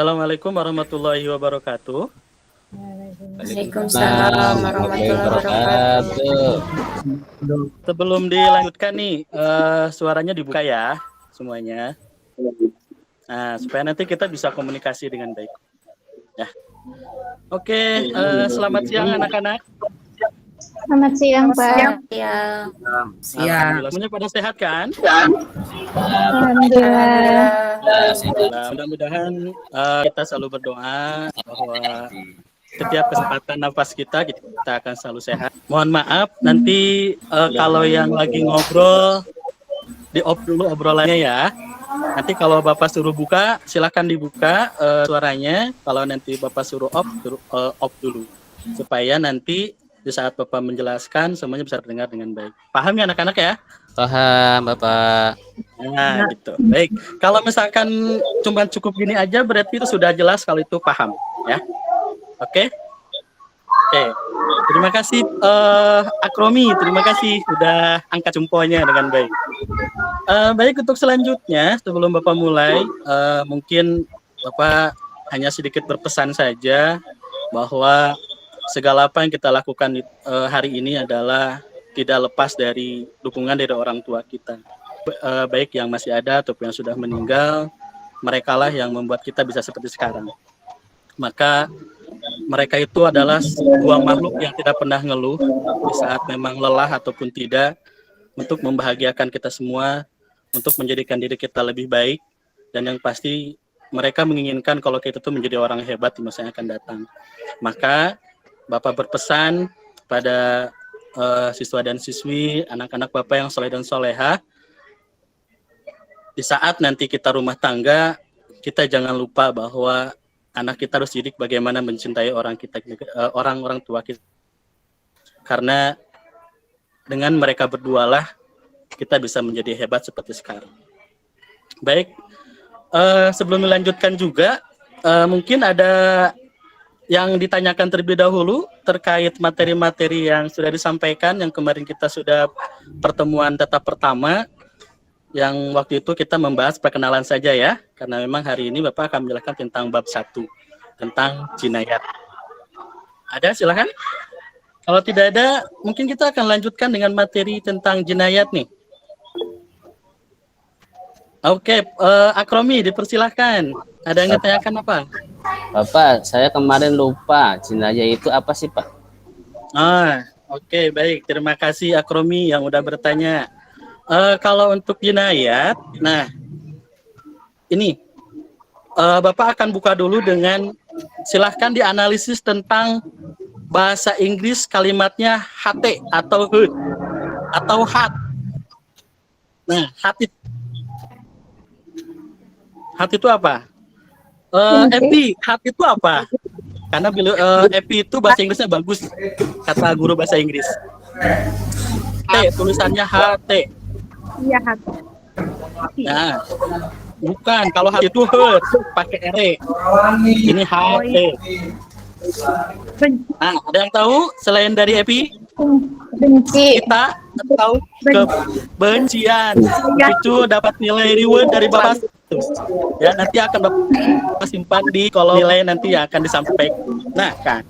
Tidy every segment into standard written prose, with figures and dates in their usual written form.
Assalamualaikum warahmatullahi wabarakatuh. Waalaikumsalam warahmatullahi wabarakatuh. Sebelum dilanjutkan nih, suaranya dibuka ya semuanya. Nah, supaya nanti kita bisa komunikasi dengan baik. Ya. Oke, selamat siang anak-anak. Selamat siang, Pak. Siang. Alhamdulillah, semuanya pada sehat kan? Alhamdulillah. Mudah-mudahan kita selalu berdoa bahwa setiap kesempatan nafas kita akan selalu sehat. Mohon maaf nanti kalau yang lagi ngobrol di off dulu obrolannya ya. Nanti kalau Bapak suruh buka, silakan dibuka suaranya. Kalau nanti Bapak suruh off dulu supaya nanti di saat Bapak menjelaskan semuanya bisa terdengar dengan baik. Paham ya anak-anak ya? Paham, Bapak. Nah, gitu. Baik. Kalau misalkan cuma cukup gini aja berarti itu sudah jelas kalau itu paham, ya. Oke? Oke. Terima kasih Akromi, terima kasih sudah angkat jempolnya dengan baik. Baik, untuk selanjutnya sebelum Bapak mulai, mungkin Bapak hanya sedikit berpesan saja bahwa segala apa yang kita lakukan hari ini adalah tidak lepas dari dukungan dari orang tua kita. Baik yang masih ada ataupun yang sudah meninggal, merekalah yang membuat kita bisa seperti sekarang. Maka mereka itu adalah sebuah makhluk yang tidak pernah ngeluh di saat memang lelah ataupun tidak, untuk membahagiakan kita semua, untuk menjadikan diri kita lebih baik, dan yang pasti mereka menginginkan kalau kita itu menjadi orang hebat di masa yang akan datang. Maka Bapak berpesan pada siswa dan siswi, anak-anak Bapak yang soleh dan soleha, di saat nanti kita rumah tangga, kita jangan lupa bahwa anak kita harus didik bagaimana mencintai orang-orang tua kita. Karena dengan mereka berdualah kita bisa menjadi hebat seperti sekarang. Baik, sebelum melanjutkan juga, mungkin ada yang ditanyakan terlebih dahulu terkait materi-materi yang sudah disampaikan, yang kemarin kita sudah pertemuan tatap pertama, yang waktu itu kita membahas perkenalan saja ya, karena memang hari ini Bapak akan menjelaskan tentang bab 1, tentang jinayat. Ada, silakan. Kalau tidak ada, mungkin kita akan lanjutkan dengan materi tentang jinayat nih. Oke, Akromi, dipersilahkan. Ada yang ditanyakan apa? Bapak, saya kemarin lupa, jinayah itu apa sih, Pak? Oke, baik. Terima kasih Akromi yang udah bertanya. Kalau untuk jinayat, nah, ini Bapak akan buka dulu dengan, silahkan dianalisis tentang bahasa Inggris kalimatnya HT atau HUD atau HAT. Nah, HAT itu apa? Epi, HAT itu apa? Karena Epi itu bahasa Inggrisnya bagus, kata guru bahasa Inggris. Tulisannya HT. Iya, HT. Nah, bukan. Kalau HT itu HUD, pakai R. Ini HT. Nah, ada yang tahu selain dari Epi? Benci. Kita tahu kebencian. Itu dapat nilai reward dari Bapak. Ya, nanti akan Bapak simpan di kolom nilai nanti yang akan disampaikan. Nah, kan.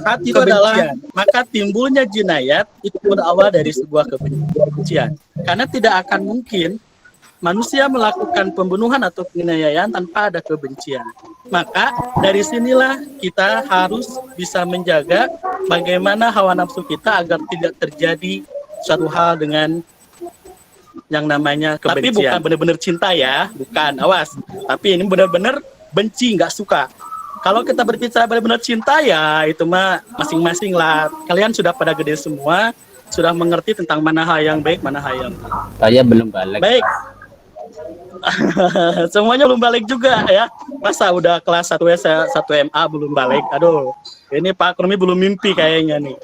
Hati itu adalah, maka timbulnya jinayat itu berawal dari sebuah kebencian. Karena tidak akan mungkin manusia melakukan pembunuhan atau penganiayaan tanpa ada kebencian. Maka dari sinilah kita harus bisa menjaga bagaimana hawa nafsu kita agar tidak terjadi suatu hal dengan yang namanya kebencian. Tapi bukan benar-benar cinta ya, bukan, awas. Tapi ini benar-benar benci, nggak suka. Kalau kita berbicara benar-benar cinta ya, itu mah masing-masing lah. Kalian sudah pada gede semua, sudah mengerti tentang mana hal yang baik, mana hal yang Saya belum balik. baik. Semuanya belum balik juga ya. Masa udah kelas 1 MA belum balik? Aduh, ini Pak Kromi belum mimpi kayaknya nih.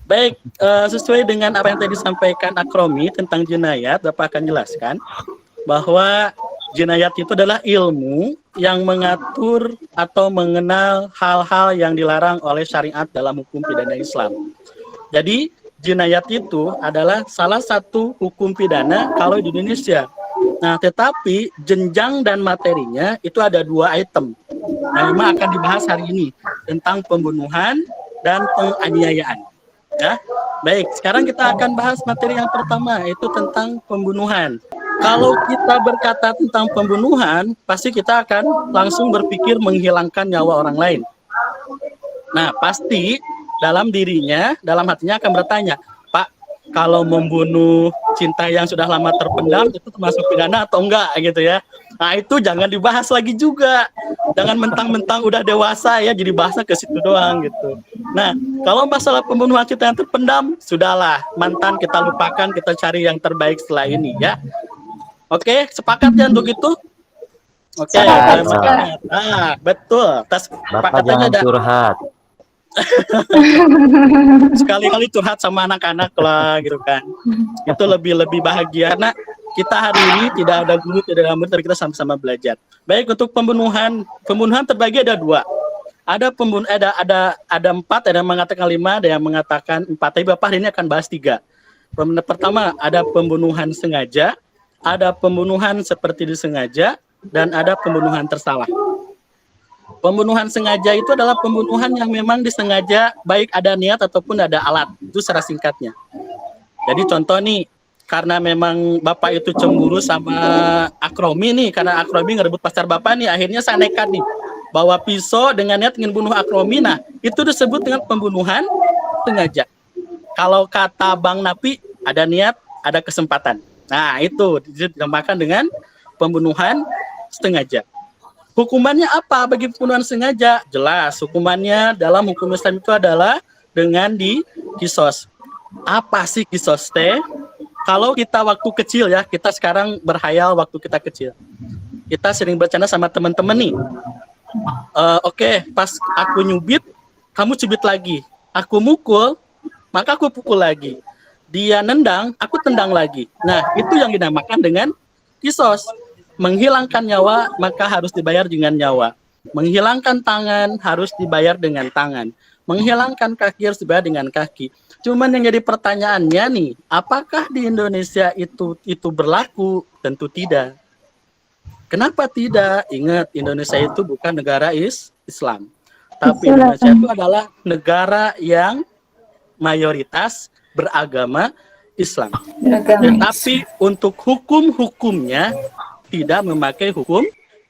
Baik, sesuai dengan apa yang tadi disampaikan Akromi tentang jinayat, Bapak akan jelaskan bahwa jinayat itu adalah ilmu yang mengatur atau mengenal hal-hal yang dilarang oleh syariat dalam hukum pidana Islam. Jadi, jinayat itu adalah salah satu hukum pidana kalau di Indonesia. Nah, tetapi jenjang dan materinya itu ada 2 item. Nah, memang akan dibahas hari ini tentang pembunuhan dan penganiayaan. Ya, baik. Sekarang kita akan bahas materi yang pertama, yaitu tentang pembunuhan. Kalau kita berkata tentang pembunuhan, pasti kita akan langsung berpikir menghilangkan nyawa orang lain. Nah, pasti dalam dirinya, dalam hatinya akan bertanya, Pak, kalau membunuh cinta yang sudah lama terpendam itu termasuk pidana atau enggak gitu ya. Nah, itu jangan dibahas lagi juga. Jangan mentang-mentang udah dewasa ya jadi bahasnya ke situ doang gitu. Nah, kalau masalah pembunuhan cinta yang terpendam, sudahlah, mantan kita lupakan, kita cari yang terbaik setelah ini ya. Oke, sepakat ya untuk itu? Oke, Sepakat, sepakat. Nah, betul. Bapak jangan ada curhat. sekali-kali curhat sama anak-anak lah gitu kan. Itu lebih bahagia karena kita hari ini tidak ada guru, tidak ada murid, tapi kita sama-sama belajar. Baik, untuk pembunuhan terbagi ada 2. Ada 4, ada yang mengatakan 5, ada yang mengatakan 4. Tapi Bapak hari ini akan bahas 3. Pertama ada pembunuhan sengaja, ada pembunuhan seperti disengaja, dan ada pembunuhan tersalah. Pembunuhan sengaja itu adalah pembunuhan yang memang disengaja, baik ada niat ataupun ada alat. Itu secara singkatnya. Jadi contoh nih, karena memang Bapak itu cemburu sama Akromi nih, karena Akromi ngerebut pacar Bapak nih, akhirnya saya nekat nih, bawa pisau dengan niat ingin bunuh Akromi. Nah, itu disebut dengan pembunuhan sengaja. Kalau kata Bang Napi, ada niat, ada kesempatan. Nah, itu dinamakan dengan pembunuhan sengaja. Hukumannya apa bagi pembunuhan sengaja? Jelas, hukumannya dalam hukum Islam itu adalah dengan dikisos. Apa sih kisos teh? Kalau kita waktu kecil ya, kita sekarang berhayal waktu kita kecil. Kita sering bercanda sama teman-teman nih. Oke, pas aku nyubit, kamu cubit lagi. Aku mukul, maka aku pukul lagi. Dia nendang, aku tendang lagi. Nah, itu yang dinamakan dengan kisos. Menghilangkan nyawa, maka harus dibayar dengan nyawa. Menghilangkan tangan, harus dibayar dengan tangan. Menghilangkan kaki, harus dibayar dengan kaki. Cuman yang jadi pertanyaannya nih, apakah di Indonesia itu berlaku? Tentu tidak. Kenapa tidak? Ingat, Indonesia itu bukan negara Islam. Tapi Indonesia itu adalah negara yang mayoritas beragama Islam. Tetapi untuk hukum-hukumnya tidak memakai hukum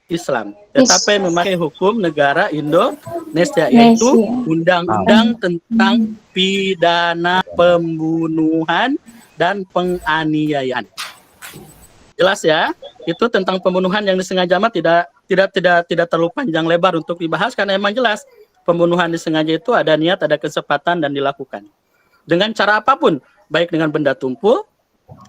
Islam, tetapi memakai hukum negara Indonesia, yaitu Undang-Undang tentang Pidana Pembunuhan dan Penganiayaan. Jelas ya? Itu tentang pembunuhan yang disengaja mah tidak terlalu panjang lebar untuk dibahas karena emang jelas pembunuhan disengaja itu ada niat, ada kesempatan dan dilakukan dengan cara apapun, baik dengan benda tumpul,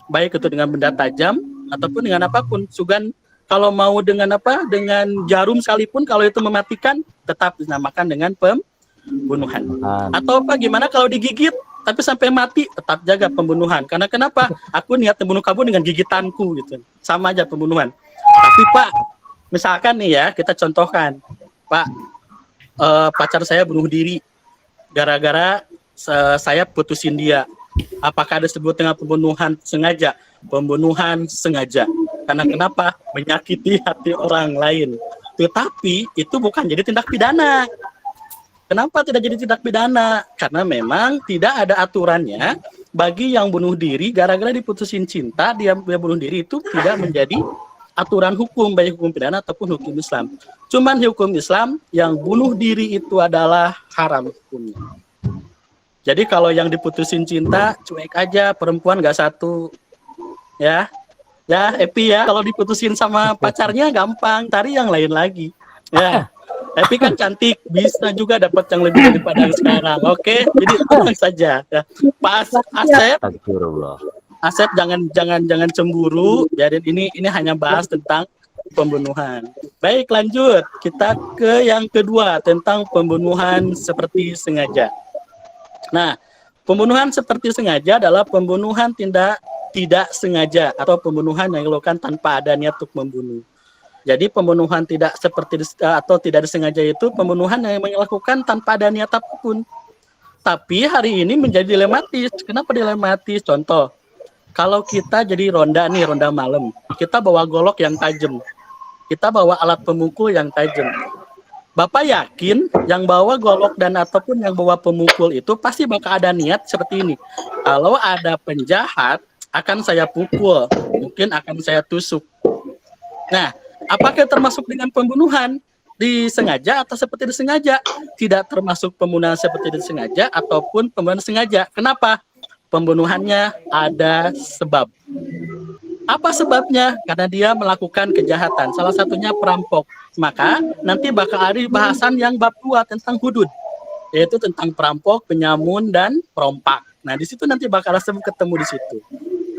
baik itu dengan benda tajam ataupun dengan apapun. Sugan kalau mau dengan dengan jarum sekalipun, kalau itu mematikan tetap dinamakan dengan pembunuhan. Atau gimana kalau digigit tapi sampai mati, tetap jaga pembunuhan. Karena kenapa? Aku niat membunuh kamu dengan gigitanku gitu. Sama aja pembunuhan. Tapi Pak, misalkan nih ya, kita contohkan, Pak, pacar saya bunuh diri gara-gara saya putusin dia. Apakah disebut dengan pembunuhan sengaja? Pembunuhan sengaja. Karena kenapa? Menyakiti hati orang lain. Tetapi itu bukan jadi tindak pidana. Kenapa tidak jadi tindak pidana? Karena memang tidak ada aturannya bagi yang bunuh diri gara-gara diputusin cinta, dia bunuh diri itu tidak menjadi aturan hukum, baik hukum pidana ataupun hukum Islam. Cuman hukum Islam yang bunuh diri itu adalah haram hukumnya. Jadi kalau yang diputusin cinta, cuek aja, perempuan gak satu. Ya, Epi ya, kalau diputusin sama pacarnya gampang, cari yang lain lagi. Ya, Epi kan cantik, bisa juga dapat yang lebih daripada yang sekarang. Oke, jadi tenang saja. Ya. Pak Asep jangan cemburu. Jadi ini hanya bahas tentang pembunuhan. Baik, lanjut. Kita ke yang kedua tentang pembunuhan seperti sengaja. Nah, pembunuhan seperti sengaja adalah pembunuhan tidak sengaja atau pembunuhan yang dilakukan tanpa ada niat untuk membunuh. Jadi pembunuhan tidak seperti atau tidak disengaja itu pembunuhan yang dilakukan tanpa ada niat apapun. Tapi hari ini menjadi dilematis. Kenapa dilematis? Contoh, Kalau kita jadi ronda nih, ronda malam, kita bawa golok yang tajam, kita bawa alat pemukul yang tajam. Bapak yakin yang bawa golok dan ataupun yang bawa pemukul itu pasti bakal ada niat seperti ini. Kalau ada penjahat, akan saya pukul, mungkin akan saya tusuk. Nah, apakah termasuk dengan pembunuhan disengaja atau seperti disengaja? Tidak termasuk pembunuhan seperti disengaja ataupun pembunuhan sengaja. Kenapa? Pembunuhannya ada sebab. Apa sebabnya? Karena dia melakukan kejahatan. Salah satunya perampok. Maka nanti bakal ada bahasan yang bab 2 tentang hudud, yaitu tentang perampok, penyamun, dan perompak. Nah, di situ nanti bakal ketemu di situ.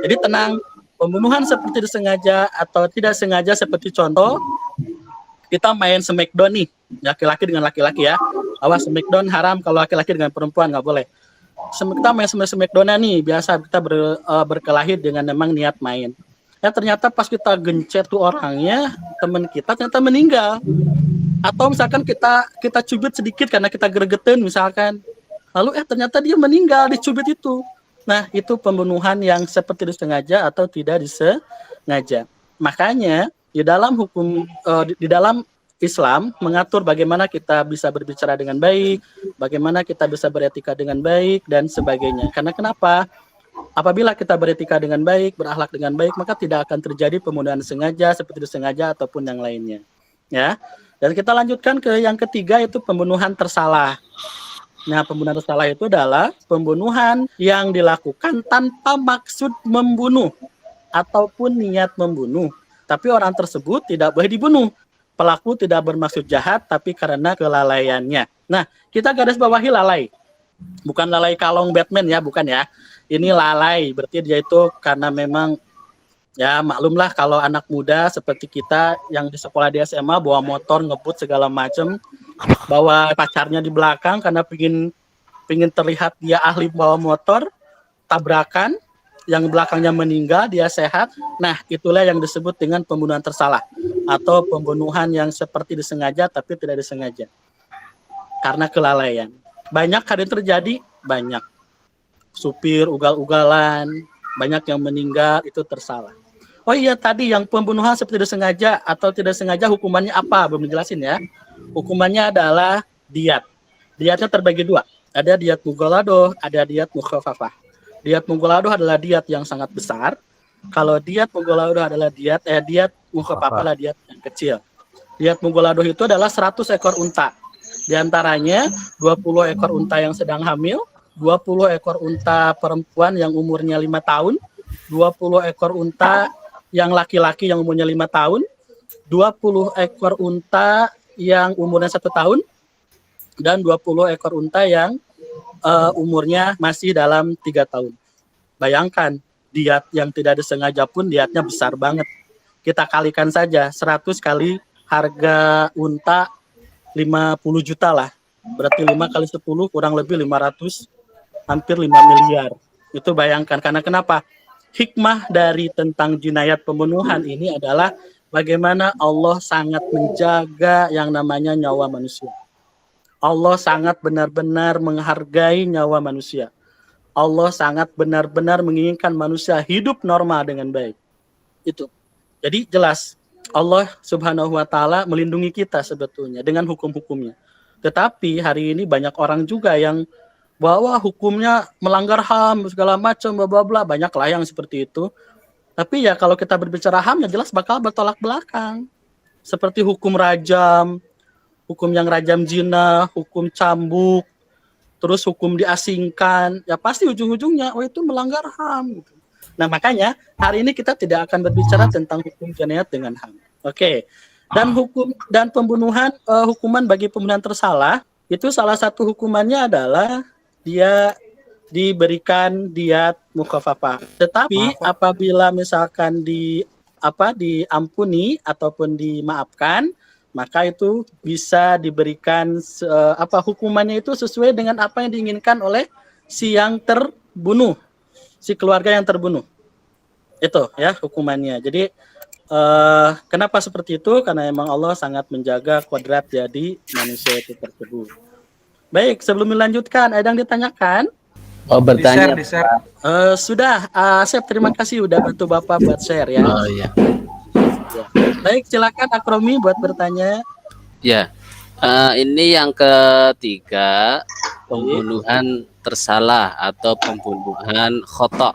Jadi tenang, pembunuhan seperti disengaja atau tidak sengaja seperti contoh, kita main smackdown nih, laki-laki dengan laki-laki ya. Awas, smackdown haram kalau laki-laki dengan perempuan, nggak boleh. Kita main smackdown nih, biasa kita berkelahi dengan memang niat main. Ya ternyata pas kita gencet tuh orangnya, teman kita ternyata meninggal. Atau misalkan kita cubit sedikit karena kita gregetin misalkan. Lalu ternyata dia meninggal dicubit itu. Nah, itu pembunuhan yang seperti disengaja atau tidak disengaja. Makanya di dalam hukum di dalam Islam mengatur bagaimana kita bisa berbicara dengan baik, bagaimana kita bisa beretika dengan baik dan sebagainya. Karena kenapa? Apabila kita beretika dengan baik, berakhlak dengan baik, maka tidak akan terjadi pembunuhan sengaja, seperti disengaja ataupun yang lainnya. Ya. Dan kita lanjutkan ke yang ketiga, yaitu pembunuhan tersalah. Nah, pembunuhan tersalah itu adalah pembunuhan yang dilakukan tanpa maksud membunuh ataupun niat membunuh. Tapi orang tersebut tidak boleh dibunuh. Pelaku tidak bermaksud jahat, tapi karena kelalaiannya. Nah, kita garis bawahi lalai. Bukan lalai kalong Batman ya, bukan ya. Ini lalai, berarti dia itu karena memang, ya maklumlah kalau anak muda seperti kita yang di sekolah di SMA bawa motor, ngebut segala macam, bawa pacarnya di belakang karena pingin terlihat dia ahli bawa motor, tabrakan, yang belakangnya meninggal, dia sehat. Nah, itulah yang disebut dengan pembunuhan tersalah atau pembunuhan yang seperti disengaja tapi tidak disengaja karena kelalaian. Banyak hari terjadi, banyak supir ugal-ugalan, banyak yang meninggal, itu tersalah. Oh iya, tadi yang pembunuhan seperti disengaja atau tidak sengaja hukumannya apa? Belum dijelasin ya. Hukumannya adalah diat. Diatnya terbagi dua. Ada diat mughalladoh, ada diat mukhafafah. Diat mughalladoh adalah diat yang sangat besar. Kalau diat mughalladoh adalah diat mukhafafah adalah diat yang kecil. Diat mughalladoh itu adalah 100 ekor unta. Di antaranya 20 ekor unta yang sedang hamil, 20 ekor unta perempuan yang umurnya 5 tahun, 20 ekor unta yang laki-laki yang umurnya 5 tahun, 20 ekor unta yang umurnya 1 tahun, dan 20 ekor unta yang umurnya masih dalam 3 tahun. Bayangkan, diat yang tidak disengaja pun diatnya besar banget. Kita kalikan saja, 100 kali harga unta 50 juta lah. Berarti 5 kali 10 kurang lebih 500, hampir 5 miliar. Itu bayangkan, karena kenapa? Hikmah dari tentang jinayat pembunuhan ini adalah bagaimana Allah sangat menjaga yang namanya nyawa manusia. Allah sangat benar-benar menghargai nyawa manusia. Allah sangat benar-benar menginginkan manusia hidup normal dengan baik. Itu. Jadi jelas, Allah Subhanahu wa Ta'ala melindungi kita sebetulnya dengan hukum-hukumnya. Tetapi hari ini banyak orang juga yang bahwa hukumnya melanggar HAM segala macam, bla bla bla, banyaklah yang seperti itu. Tapi ya kalau kita berbicara HAM ya jelas bakal bertolak belakang. Seperti hukum rajam, hukum yang rajam zina, hukum cambuk, terus hukum diasingkan, ya pasti ujung-ujungnya itu melanggar HAM gitu. Nah, makanya hari ini kita tidak akan berbicara tentang hukum jinayat dengan HAM. Oke. Dan hukum dan pembunuhan, hukuman bagi pembunuhan tersalah itu salah satu hukumannya adalah dia diberikan diat mukhafafah. Tetapi apabila misalkan diampuni ataupun dimaafkan, maka itu bisa diberikan hukumannya itu sesuai dengan apa yang diinginkan oleh si yang terbunuh, si keluarga yang terbunuh. Itu ya hukumannya. Jadi kenapa seperti itu? Karena memang Allah sangat menjaga kodrat jadi manusia itu tersebut. Baik, sebelum dilanjutkan, ada yang ditanyakan? Oh, bertanya. Di-share. Sudah, Asep, terima kasih udah bantu Bapak buat share ya. Oh iya. Ya. Baik, silakan Akromi buat bertanya. Ya. Ini yang ketiga, pembunuhan tersalah atau pembunuhan khotok.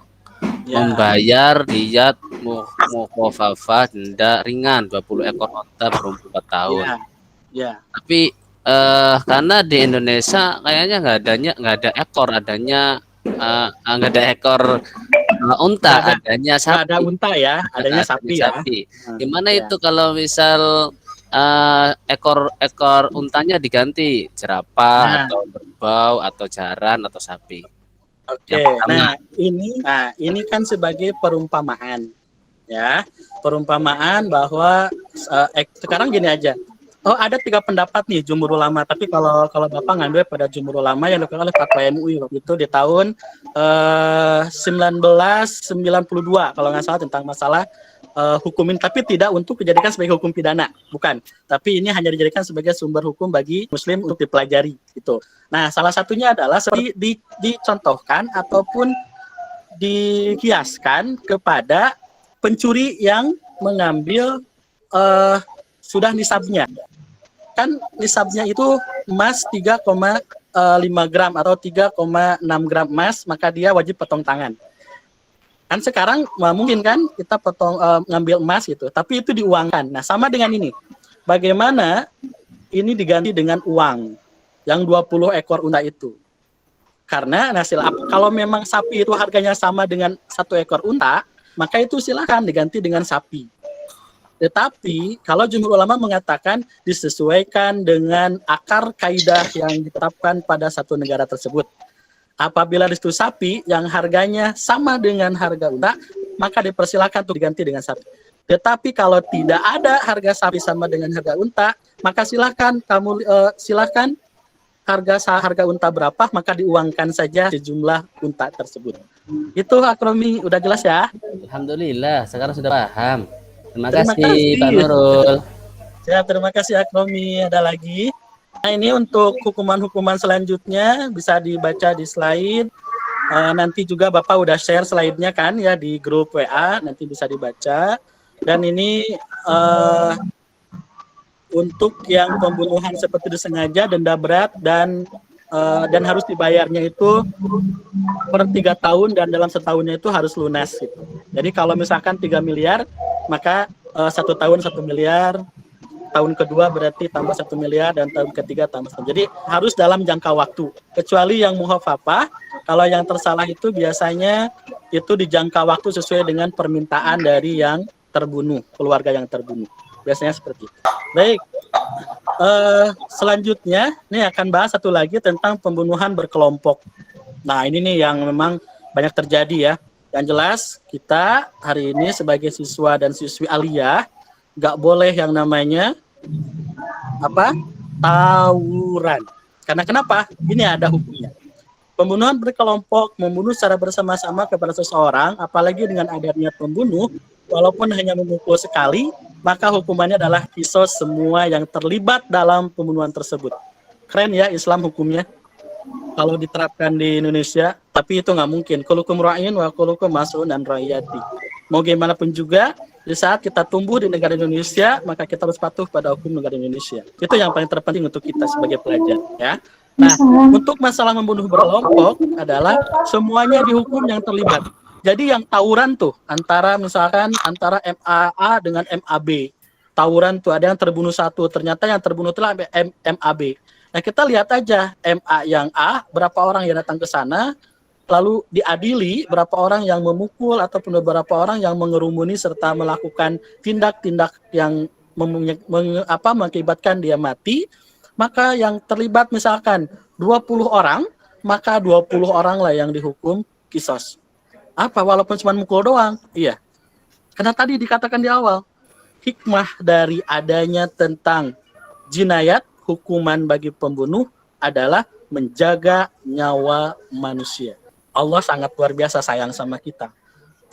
Ya. Membayar diyat mukhafafah denda ringan 20 ekor onta berumur 4 tahun. Ya. Ya. Tapi karena di Indonesia kayaknya nggak ada ekor, adanya nggak ada ekor unta, Nggak ada. adanya Nggak sapi. ada unta ya, adanya sapi ya. Gimana Ya. itu kalau misal ekor untanya diganti jerapah Nah. atau kerbau atau jaran atau sapi? Oke, Yang pertama. ini kan sebagai perumpamaan, ya, perumpamaan bahwa sekarang gini aja. Oh, ada 3 pendapat nih jumhur ulama, tapi kalau Bapak ngambil pada jumhur ulama yang dilakukan oleh Fatwa MUI waktu itu di tahun 1992 kalau nggak salah, tentang masalah hukumin, tapi tidak untuk dijadikan sebagai hukum pidana, bukan. Tapi ini hanya dijadikan sebagai sumber hukum bagi Muslim untuk dipelajari, gitu. Nah, salah satunya adalah seperti dicontohkan ataupun dikiaskan kepada pencuri yang mengambil sudah nisabnya. Kan nisabnya itu emas 3,5 gram atau 3,6 gram emas, maka dia wajib potong tangan. Kan sekarang mungkin kan kita ngambil emas gitu, tapi itu diuangkan. Nah, sama dengan ini. Bagaimana ini diganti dengan uang yang 20 ekor unta itu? Karena kalau memang sapi itu harganya sama dengan 1 ekor unta, maka itu silakan diganti dengan sapi. Tetapi kalau jumhur ulama mengatakan disesuaikan dengan akar kaidah yang ditetapkan pada satu negara tersebut. Apabila itu sapi yang harganya sama dengan harga unta, maka dipersilakan untuk diganti dengan sapi. Tetapi kalau tidak ada harga sapi sama dengan harga unta, maka silakan harga unta berapa, maka diuangkan saja sejumlah unta tersebut. Itu Akromi, udah jelas ya? Alhamdulillah, sekarang sudah paham. Terima Terima kasih kasih. Pak Nurul. Ya, terima kasih Akromi. Ada lagi? Nah, ini untuk hukuman-hukuman selanjutnya bisa dibaca di slide. Nanti juga Bapak udah share slide-nya kan ya di grup WA, nanti bisa dibaca. Dan ini untuk yang pembunuhan seperti disengaja, denda berat dan harus dibayarnya itu per 3 tahun dan dalam setahunnya itu harus lunas gitu. Jadi kalau misalkan 3 miliar, maka 1 tahun 1 miliar, tahun kedua berarti tambah 1 miliar, dan tahun ketiga tambah 1. Jadi harus dalam jangka waktu. Kecuali yang mukhafafah, kalau yang tersalah itu biasanya itu di jangka waktu sesuai dengan permintaan dari yang terbunuh, keluarga yang terbunuh. Biasanya seperti itu. Baik. Selanjutnya, ini akan bahas satu lagi tentang pembunuhan berkelompok. Nah, ini nih yang memang banyak terjadi ya. Yang jelas, kita hari ini sebagai siswa dan siswi aliyah, nggak boleh yang namanya tawuran. Karena kenapa? Ini ada hukumnya. Pembunuhan berkelompok, membunuh secara bersama-sama kepada seseorang, apalagi dengan adanya pembunuh, walaupun hanya memukul sekali, maka hukumannya adalah qisas semua yang terlibat dalam pembunuhan tersebut. Keren ya Islam hukumnya. Kalau diterapkan di Indonesia, tapi itu nggak mungkin. Kulukum ra'in wa kulukum mas'ulun an ra'iyati. Mau gimana pun juga, di saat kita tumbuh di negara Indonesia, maka kita harus patuh pada hukum negara Indonesia. Itu yang paling terpenting untuk kita sebagai pelajar, ya. Nah, untuk masalah membunuh berkelompok adalah semuanya dihukum yang terlibat. Jadi yang tawuran tuh antara MAA dengan MAB. Tawuran tuh ada yang terbunuh satu, ternyata yang terbunuh itu MAB. Nah, kita lihat aja MA yang A, berapa orang yang datang ke sana, lalu diadili berapa orang yang memukul ataupun beberapa orang yang mengerumuni serta melakukan tindak-tindak yang mengakibatkan dia mati. Maka yang terlibat misalkan 20 orang, maka 20 orang lah yang dihukum qisas. Apa? Walaupun cuma mukul doang. Iya. Karena tadi dikatakan di awal, hikmah dari adanya tentang jinayat, hukuman bagi pembunuh adalah menjaga nyawa manusia. Allah sangat luar biasa sayang sama kita.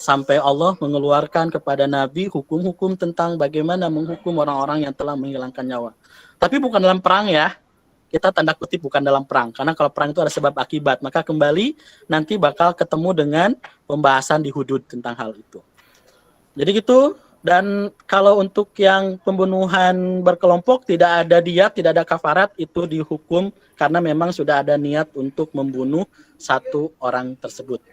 Sampai Allah mengeluarkan kepada Nabi hukum-hukum tentang bagaimana menghukum orang-orang yang telah menghilangkan nyawa. Tapi bukan dalam perang ya. kita tanda kutip bukan dalam perang, karena kalau perang itu ada sebab akibat. Maka kembali nanti bakal ketemu dengan pembahasan di hudud tentang hal itu. Jadi gitu. Dan kalau untuk yang pembunuhan berkelompok tidak ada diat, tidak ada kafarat, itu dihukum karena memang sudah ada niat untuk membunuh satu orang tersebut.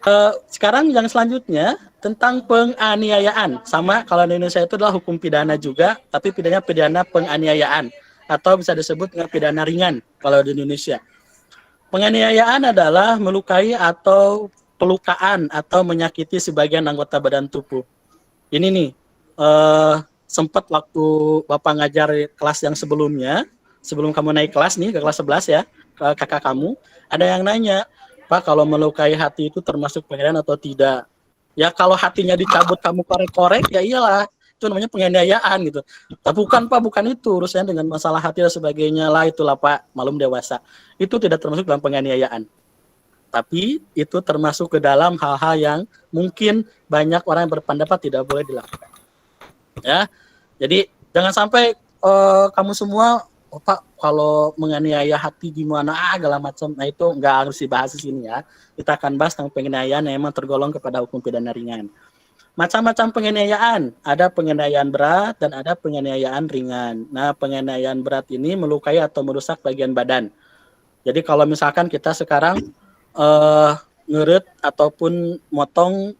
Sekarang yang selanjutnya tentang penganiayaan. Sama kalau di Indonesia itu adalah hukum pidana juga, tapi pidana penganiayaan atau bisa disebut dengan pidana ringan kalau di Indonesia. Penganiayaan adalah melukai atau pelukaan atau menyakiti sebagian anggota badan tubuh. Ini nih. Sempat waktu Bapak ngajar kelas yang sebelumnya, sebelum kamu naik kelas nih, ke kelas 11 ya, ke kakak kamu, ada yang nanya, Pak, kalau melukai hati itu termasuk penganiayaan atau tidak? Ya kalau hatinya dicabut kamu korek-korek, ya iyalah, itu namanya penganiayaan gitu. Tapi bukan Pak, bukan itu, urusannya dengan masalah hati dan sebagainya lah, itulah Pak, malum dewasa. Itu tidak termasuk dalam penganiayaan. Tapi itu termasuk ke dalam hal-hal yang mungkin banyak orang yang berpendapat tidak boleh dilakukan. Ya, jadi jangan sampai kamu semua, Pak, kalau menganiaya hati gimana, segala macam. Nah itu nggak harus dibahas di sini ya. Kita akan bahas tentang penganiayaan yang memang tergolong kepada hukum pidana ringan. Macam-macam penganiayaan, ada penganiayaan berat dan ada penganiayaan ringan. Nah, penganiayaan berat ini melukai atau merusak bagian badan. Jadi kalau misalkan kita sekarang ngeret ataupun motong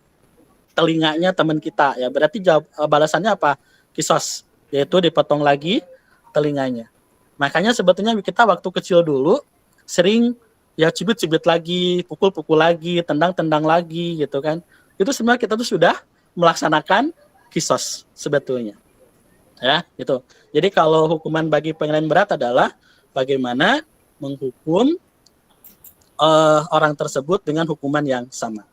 telinganya teman kita, ya berarti balasannya apa? Kisos, yaitu dipotong lagi telinganya. Makanya sebetulnya kita waktu kecil dulu sering ya cubit-cubit lagi, pukul-pukul lagi, tendang-tendang lagi gitu kan. Itu sebenarnya kita tuh sudah melaksanakan kisos sebetulnya. Ya, gitu. Jadi kalau hukuman bagi penganiayaan berat adalah bagaimana menghukum orang tersebut dengan hukuman yang sama.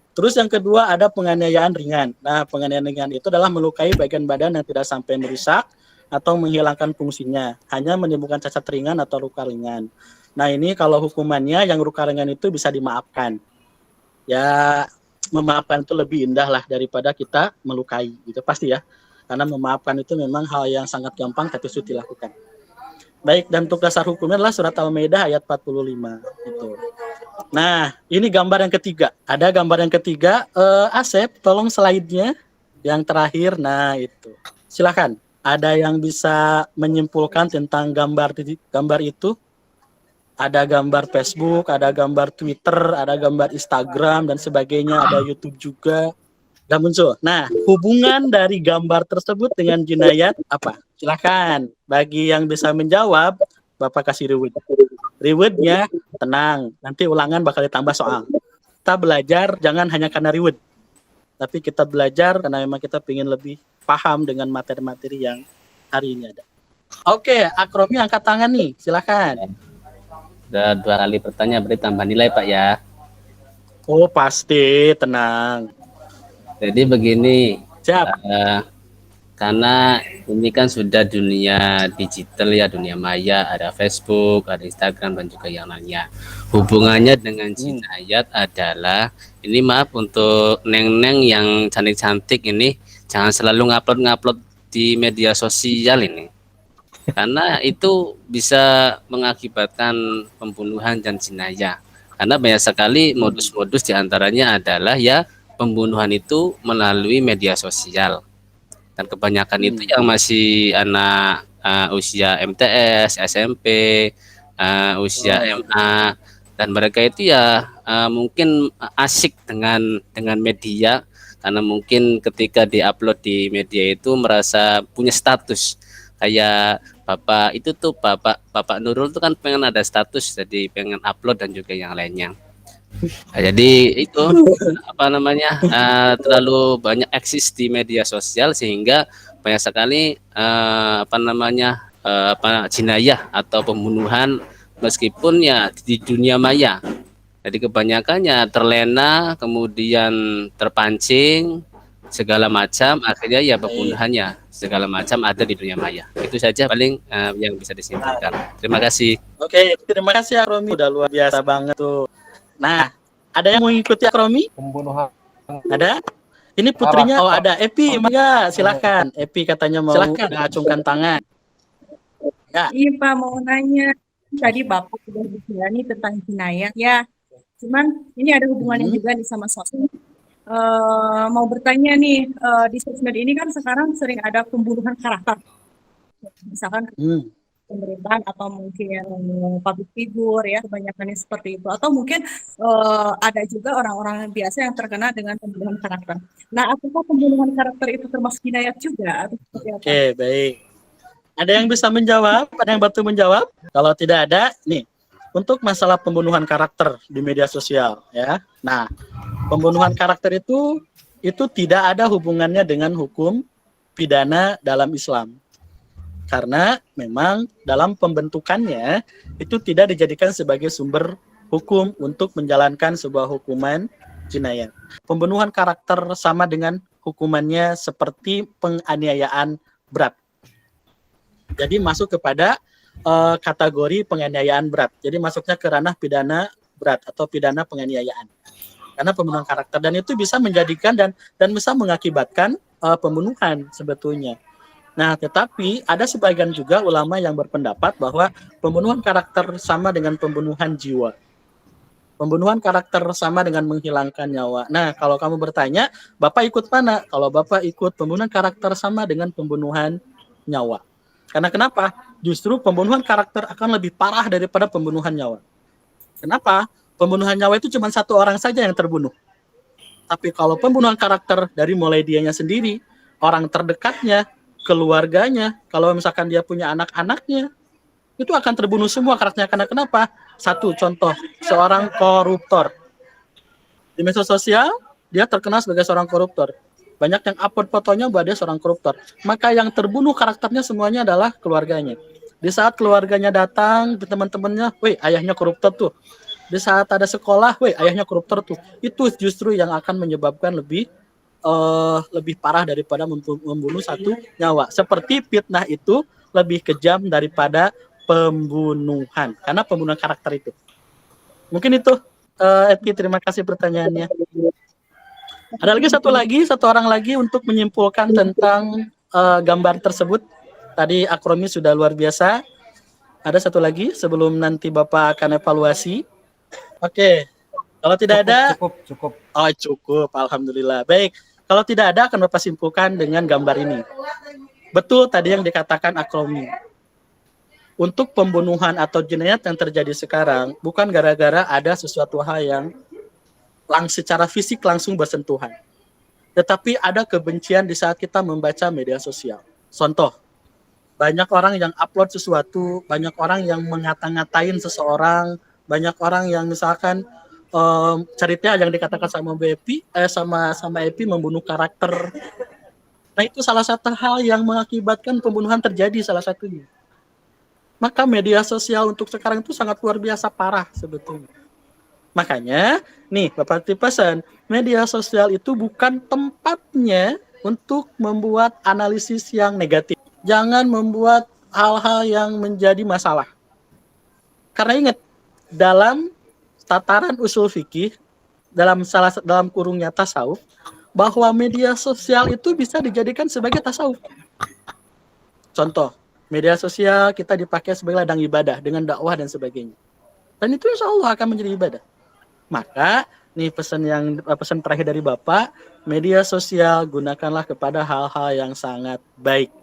Terus yang kedua ada penganiayaan ringan. Nah, penganiayaan ringan itu adalah melukai bagian badan yang tidak sampai merusak atau menghilangkan fungsinya, hanya menimbulkan cacat ringan atau luka ringan. Nah, ini kalau hukumannya yang luka ringan itu bisa dimaafkan. Ya, memaafkan itu lebih indah lah daripada kita melukai, gitu pasti ya. Karena memaafkan itu memang hal yang sangat gampang tapi sulit dilakukan. Baik, dan untuk dasar hukumnya adalah surat Al-Maidah ayat 45 itu. Nah, ini gambar yang ketiga. Ada gambar yang ketiga. Asep, tolong slide-nya yang terakhir. Nah, itu. Silakan. Ada yang bisa menyimpulkan tentang gambar itu? Ada gambar Facebook, ada gambar Twitter, ada gambar Instagram dan sebagainya, ada YouTube juga. Gak muncul. Nah, hubungan dari gambar tersebut dengan jinayat apa? Silakan. Bagi yang bisa menjawab, Bapak kasih reward. Rewardnya tenang. Nanti ulangan bakal ditambah soal. Kita belajar jangan hanya karena reward, tapi kita belajar karena memang kita ingin lebih paham dengan materi-materi yang hari ini ada. Oke, Akromi angkat tangan nih. Silakan. Udah 2 kali bertanya, berarti tambah nilai Pak ya. Oh pasti, tenang. Jadi begini, Siap. karena ini kan sudah dunia digital ya, dunia maya, ada Facebook, ada Instagram dan juga yang lainnya. Hubungannya dengan jinayat adalah, ini maaf untuk neng-neng yang cantik-cantik ini, jangan selalu ngupload di media sosial ini. Karena itu bisa mengakibatkan pembunuhan dan jinayah. Karena banyak sekali modus-modus diantaranya adalah ya pembunuhan itu melalui media sosial, dan kebanyakan itu yang masih anak usia MTS, SMP, usia MA, dan mereka itu ya mungkin asik dengan media, karena mungkin ketika diupload di media itu merasa punya status, kayak Bapak itu tuh Bapak Nurul tuh kan pengen ada status, jadi pengen upload dan juga yang lainnya. Nah, jadi itu terlalu banyak eksis di media sosial sehingga banyak sekali jinayah atau pembunuhan meskipun ya di dunia maya. Jadi kebanyakannya terlena, kemudian terpancing segala macam, akhirnya ya pembunuhannya segala macam ada di dunia maya. Itu saja paling yang bisa disimpulkan. Terima kasih. Oke, terima kasih ya Romi, udah luar biasa banget tuh. Nah, ada yang mau ikuti Akromi? Pembunuhan. Ada? Ini putrinya, oh ada. Epi, enggak, silakan. Epi katanya mau mengacungkan tangan. Ya. Iya Pak, mau nanya. tadi Bapak sudah bicara nih tentang jinayat ya. Cuman ini ada hubungannya juga nih sama sosmed. Mau bertanya nih, di sosmed ini kan sekarang sering ada pembunuhan karakter. Misalkan pemerintahan atau mungkin public figure ya, kebanyakannya seperti itu. Atau mungkin ada juga orang-orang biasa yang terkena dengan pembunuhan karakter. Nah, apakah pembunuhan karakter itu termasuk jinayat juga? Atau seperti apa? Oke, baik. Ada yang bisa menjawab? Ada yang bantu menjawab? Kalau tidak ada, nih, untuk masalah pembunuhan karakter di media sosial, ya. Nah, pembunuhan karakter itu tidak ada hubungannya dengan hukum pidana dalam Islam. Karena memang dalam pembentukannya itu tidak dijadikan sebagai sumber hukum untuk menjalankan sebuah hukuman jinayat. Pembunuhan karakter sama dengan hukumannya seperti penganiayaan berat. Jadi masuk kepada kategori penganiayaan berat. Jadi masuknya ke ranah pidana berat atau pidana penganiayaan. Karena pembunuhan karakter, dan itu bisa menjadikan dan bisa mengakibatkan pembunuhan sebetulnya. Nah, tetapi ada sebagian juga ulama yang berpendapat bahwa pembunuhan karakter sama dengan pembunuhan jiwa. Pembunuhan karakter sama dengan menghilangkan nyawa. Nah, kalau kamu bertanya, Bapak ikut mana? Kalau Bapak ikut pembunuhan karakter sama dengan pembunuhan nyawa. Karena kenapa? Justru pembunuhan karakter akan lebih parah daripada pembunuhan nyawa. Kenapa? Pembunuhan nyawa itu cuma satu orang saja yang terbunuh. Tapi kalau pembunuhan karakter dari mulai dianya sendiri, orang terdekatnya, keluarganya, kalau misalkan dia punya anak-anaknya, itu akan terbunuh semua karakternya. Karena kenapa? Satu contoh, seorang koruptor. Di media sosial, dia terkenal sebagai seorang koruptor. Banyak yang upload fotonya bahwa dia seorang koruptor. Maka yang terbunuh karakternya semuanya adalah keluarganya. Di saat keluarganya datang, teman-temannya, weh ayahnya koruptor tuh. Di saat ada sekolah, weh ayahnya koruptor tuh. Itu justru yang akan menyebabkan lebih parah daripada membunuh satu nyawa. Seperti fitnah itu lebih kejam daripada pembunuhan. Karena pembunuhan karakter itu. Mungkin itu, Eti, terima kasih pertanyaannya. Ada lagi satu orang lagi untuk menyimpulkan tentang gambar tersebut. Tadi Akromi sudah luar biasa. Ada satu lagi sebelum nanti Bapak akan evaluasi. Oke. Kalau tidak ada, cukup. Oh, cukup. Alhamdulillah. Baik. Kalau tidak ada, akan Bapak simpulkan dengan gambar ini. Betul tadi yang dikatakan Akromi. Untuk pembunuhan atau jinayat yang terjadi sekarang, bukan gara-gara ada sesuatu hal yang secara fisik langsung bersentuhan. Tetapi ada kebencian di saat kita membaca media sosial. Contoh, banyak orang yang upload sesuatu, banyak orang yang ngata-ngatain seseorang, banyak orang yang misalkan ceritanya yang dikatakan sama Epi, sama Epi membunuh karakter. Nah, itu salah satu hal yang mengakibatkan pembunuhan terjadi salah satunya. Maka media sosial untuk sekarang itu sangat luar biasa parah sebetulnya. Makanya, nih Bapak pesan, media sosial itu bukan tempatnya untuk membuat analisis yang negatif. Jangan membuat hal-hal yang menjadi masalah. Karena ingat, dalam tataran usul fikih, dalam kurungnya tasawuf, bahwa media sosial itu bisa dijadikan sebagai tasawuf. Contoh, media sosial kita dipakai sebagai ladang ibadah dengan dakwah dan sebagainya. Dan itu insya Allah akan menjadi ibadah. Maka, nih pesan terakhir dari Bapak, media sosial gunakanlah kepada hal-hal yang sangat baik.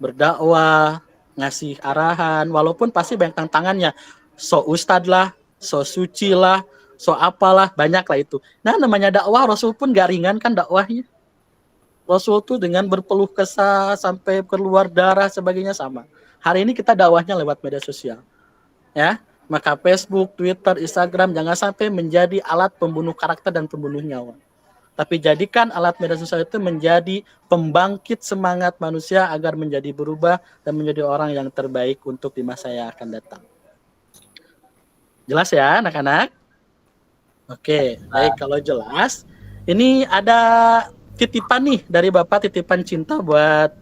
Berdakwah, ngasih arahan, walaupun pasti banyak tantangannya. So ustad lah, so suci lah, so apalah, banyak lah itu. Nah, namanya dakwah, Rasul pun gak ringan kan dakwahnya. Rasul tuh dengan berpeluh kesah sampai keluar darah sebagainya sama. Hari ini kita dakwahnya lewat media sosial. Ya. Maka Facebook, Twitter, Instagram jangan sampai menjadi alat pembunuh karakter dan pembunuh nyawa. Tapi jadikan alat media sosial itu menjadi pembangkit semangat manusia agar menjadi berubah dan menjadi orang yang terbaik untuk di masa yang akan datang. Jelas ya anak-anak? Oke, baik kalau jelas. Ini ada titipan nih dari Bapak, titipan cinta buat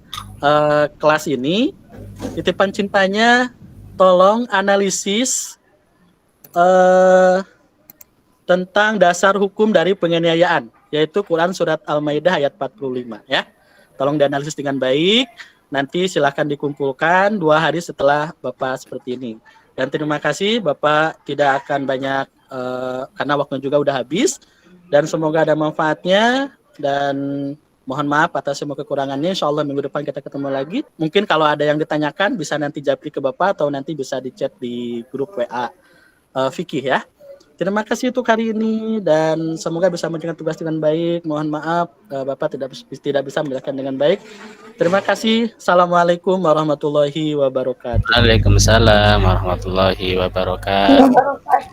kelas ini. Titipan cintanya, tolong analisis tentang dasar hukum dari penganiayaan, yaitu Quran Surat Al-Maidah ayat 45 ya. Tolong dianalisis dengan baik. Nanti silahkan dikumpulkan 2 hari setelah Bapak seperti ini. Dan terima kasih Bapak, tidak akan banyak karena waktunya juga udah habis. Dan semoga ada manfaatnya, dan mohon maaf atas semua kekurangannya. Insya Allah minggu depan kita ketemu lagi. Mungkin kalau ada yang ditanyakan bisa nanti japri ke Bapak atau nanti bisa di chat di grup WA Fikih ya. Terima kasih untuk hari ini dan semoga bisa menjalankan tugas dengan baik. Mohon maaf Bapak tidak bisa menjalankan dengan baik. Terima kasih. Assalamualaikum warahmatullahi wabarakatuh. Waalaikumsalam warahmatullahi wabarakatuh.